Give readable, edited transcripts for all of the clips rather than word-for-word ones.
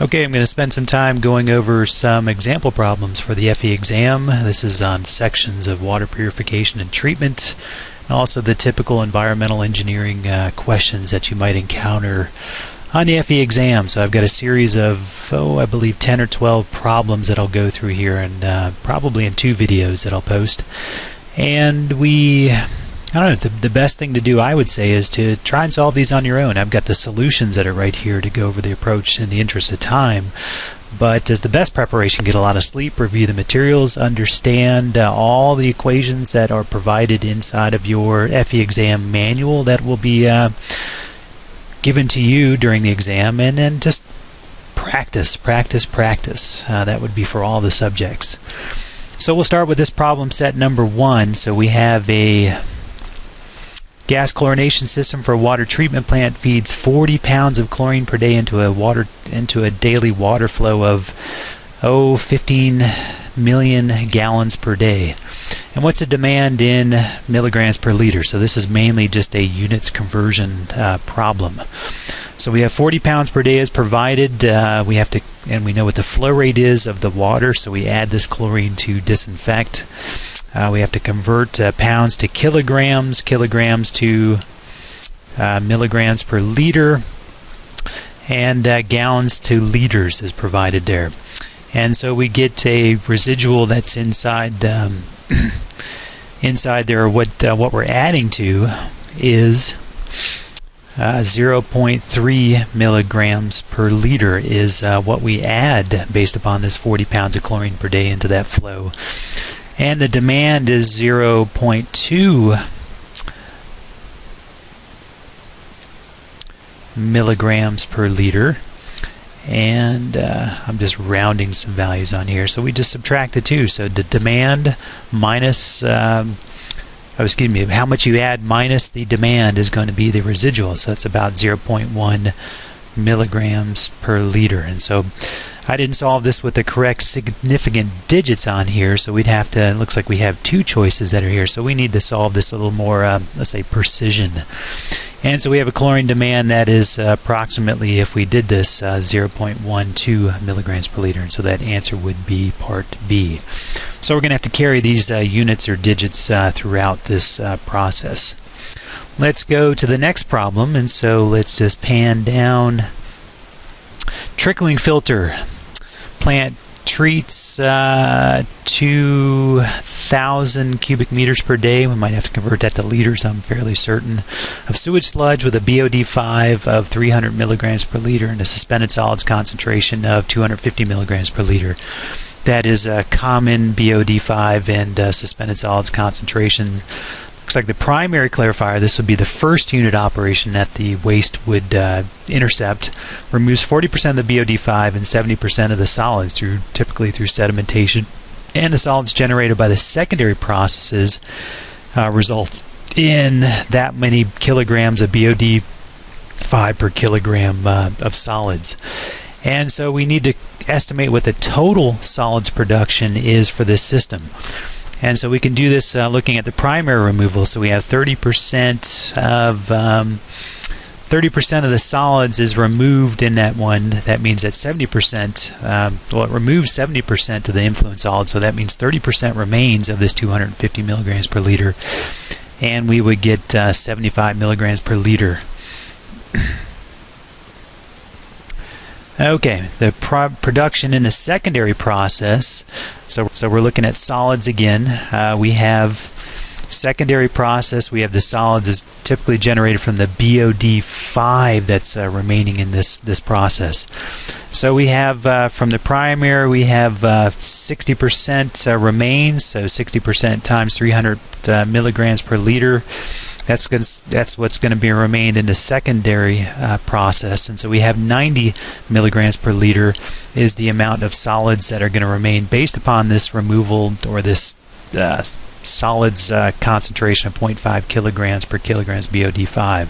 Okay, I'm going to spend some time going over some example problems for the FE exam. This is on sections of water purification and treatment, and also the typical environmental engineering questions that you might encounter on the FE exam. So I've got a series of, I believe 10 or 12 problems that I'll go through here, and probably in 2 videos that I'll post. And I don't know, the best thing to do, I would say, is to try and solve these on your own. I've got the solutions that are right here to go over the approach in the interest of time. But as the best preparation, get a lot of sleep, review the materials, understand all the equations that are provided inside of your FE exam manual that will be given to you during the exam, and then just practice. That would be for all the subjects. So we'll start with this problem set number 1. So we have a gas chlorination system for a water treatment plant feeds 40 pounds of chlorine per day into a daily water flow of 15 million gallons per day. And what's the demand in milligrams per liter? So this is mainly just a units conversion problem. So we have 40 pounds per day is provided. We have to, and we know what the flow rate is of the water, so we add this chlorine to disinfect. We have to convert pounds to kilograms, kilograms to milligrams per liter, and gallons to liters is provided there. And so we get a residual that's inside inside there. What we're adding to is 0.3 milligrams per liter is what we add based upon this 40 pounds of chlorine per day into that flow. And the demand is 0.2 milligrams per liter. And I'm just rounding some values on here. So we just subtract the two. So the demand minus, how much you add minus the demand is going to be the residual. So that's about 0.1 milligrams per liter. And so I didn't solve this with the correct significant digits on here, so we'd have to, it looks like we have 2 choices that are here, so we need to solve this a little more, let's say, precision. And so we have a chlorine demand that is approximately, if we did this, 0.12 milligrams per liter, and so that answer would be part B. So we're going to have to carry these units or digits throughout this process. Let's go to the next problem, and so let's just pan down. Trickling filter. Plant treats 2,000 cubic meters per day. We might have to convert that to liters, I'm fairly certain, of sewage sludge with a BOD5 of 300 milligrams per liter and a suspended solids concentration of 250 milligrams per liter. That is a common BOD5 and suspended solids concentration. Looks like the primary clarifier, this would be the first unit operation that the waste would intercept, removes 40% of the BOD5 and 70% of the solids, typically through sedimentation. And the solids generated by the secondary processes result in that many kilograms of BOD5 per kilogram of solids. And so we need to estimate what the total solids production is for this system. And so we can do this looking at the primary removal. So we have 30% of 30% of the solids is removed in that one. That means that 70%, well, it removes 70% of the influent solids. So that means 30% remains of this 250 milligrams per liter, and we would get 75 milligrams per liter. Okay, the production in a secondary process. So we're looking at solids again. We have secondary process. We have the solids is typically generated from the BOD5 that's remaining in this process. So we have from the primary, we have 60% remains. So 60% times 300 milligrams per liter. That's what's going to be remained in the secondary process. And so we have 90 milligrams per liter is the amount of solids that are going to remain based upon this removal, or this solids concentration of 0.5 kilograms per kilograms BOD5.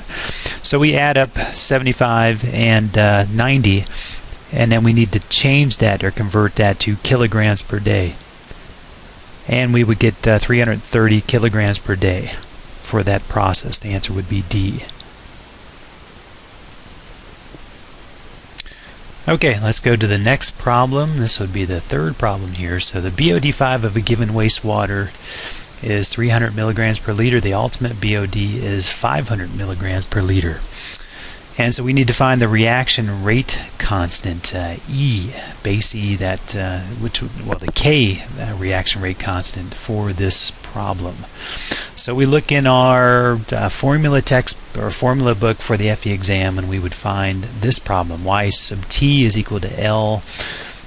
So we add up 75 and 90, and then we need to change that or convert that to kilograms per day. And we would get 330 kilograms per day for that process. The answer would be D. Okay, let's go to the next problem. This would be the third problem here. So the BOD5 of a given wastewater is 300 milligrams per liter. The ultimate BOD is 500 milligrams per liter. And so we need to find the reaction rate constant, E, base E, that the K reaction rate constant for this problem. So we look in our formula text or formula book for the FE exam, and we would find this problem: Y sub T is equal to L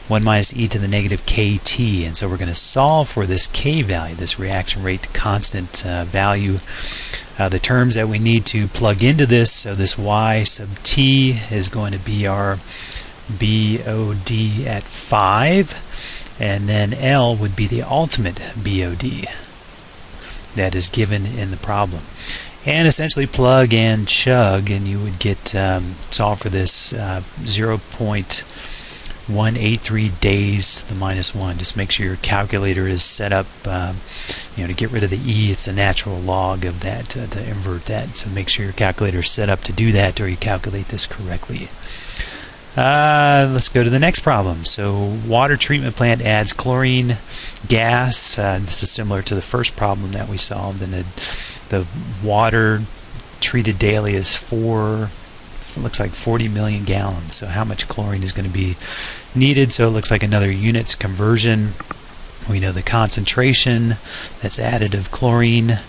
1 minus e to the negative kt. And so we're going to solve for this K value, this reaction rate constant value. The terms that we need to plug into this, so this Y sub T is going to be our BOD at 5, and then L would be the ultimate BOD that is given in the problem. And essentially plug and chug, and you would get solve for this 0.183 days to the minus 1. Just make sure your calculator is set up, to get rid of the E. It's the natural log of that, to invert that. So make sure your calculator is set up to do that, or you calculate this correctly. Let's go to the next problem. So water treatment plant adds chlorine gas. This is similar to the first problem that we solved. And the water treated daily is looks like 40 million gallons. So how much chlorine is going to be needed? So it looks like another units conversion. We know the concentration that's added of chlorine,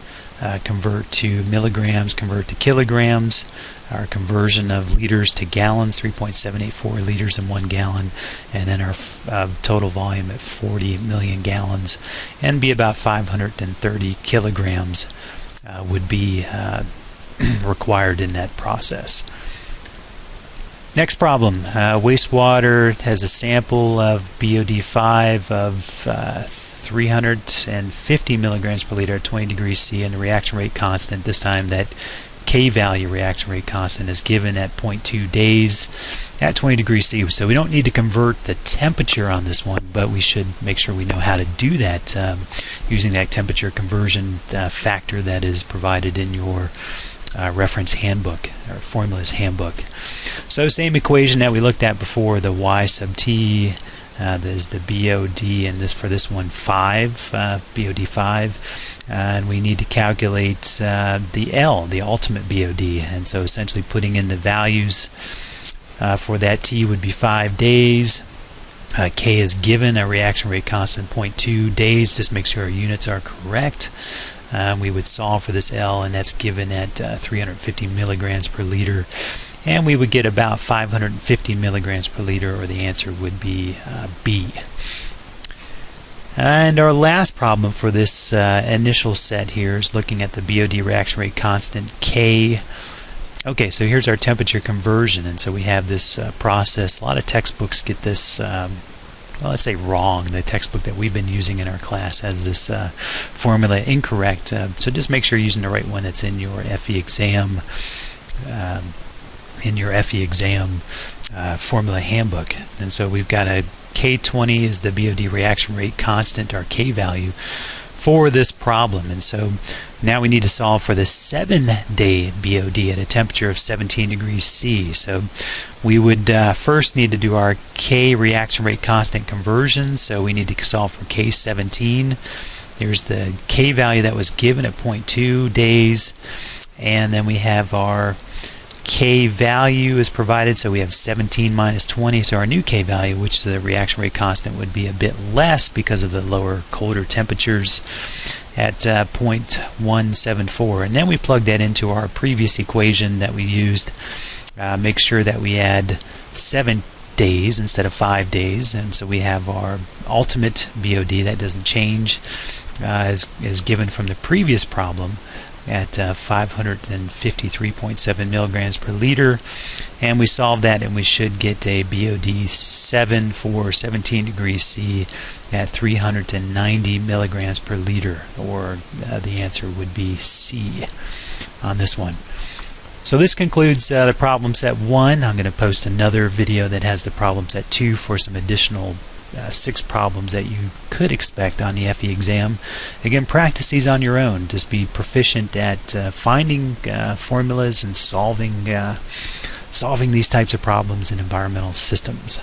convert to milligrams, convert to kilograms. Our conversion of liters to gallons, 3.784 liters in 1 gallon, and then our total volume at 40 million gallons, and be about 530 kilograms would be required in that process. Next problem, wastewater has a sample of BOD5 of 350 milligrams per liter at 20 degrees C, and the reaction rate constant, this time that K value reaction rate constant, is given at 0.2 days at 20 degrees C. So we don't need to convert the temperature on this one, but we should make sure we know how to do that using that temperature conversion factor that is provided in your reference handbook or formulas handbook. So same equation that we looked at before, the Y sub T is the BOD, and for this one 5, BOD 5, and we need to calculate the L, the ultimate BOD. And so essentially putting in the values for that T would be 5 days. K is given, a reaction rate constant 0.2 days. Just make sure our units are correct. We would solve for this L, and that's given at 350 milligrams per liter, and we would get about 550 milligrams per liter, or the answer would be B. And our last problem for this initial set here is looking at the BOD reaction rate constant K. Okay, so here's our temperature conversion, and so we have this process. A lot of textbooks get this well, let's say wrong. The textbook that we've been using in our class has this formula incorrect. So just make sure you're using the right one that's in your FE exam, formula handbook. And so we've got a K20 is the BOD reaction rate constant, our K value, for this problem. And so now we need to solve for the 7-day BOD at a temperature of 17 degrees C. So we would first need to do our K reaction rate constant conversion. So we need to solve for K17. There's the K value that was given at 0.2 days, and then we have our K value is provided, so we have 17 minus 20, so our new K value, which the reaction rate constant would be a bit less because of the lower, colder temperatures at 0.174. And then we plug that into our previous equation that we used. Make sure that we add 7 days instead of 5 days, and so we have our ultimate BOD that doesn't change, is given from the previous problem at 553.7 milligrams per liter, and we solve that, and we should get a BOD 7 for 17 degrees C at 390 milligrams per liter, or the answer would be C on this one. So this concludes the problem set 1. I'm going to post another video that has the problem set 2 for some additional 6 problems that you could expect on the FE exam. Again, practice these on your own. Just be proficient at finding formulas and solving solving these types of problems in environmental systems.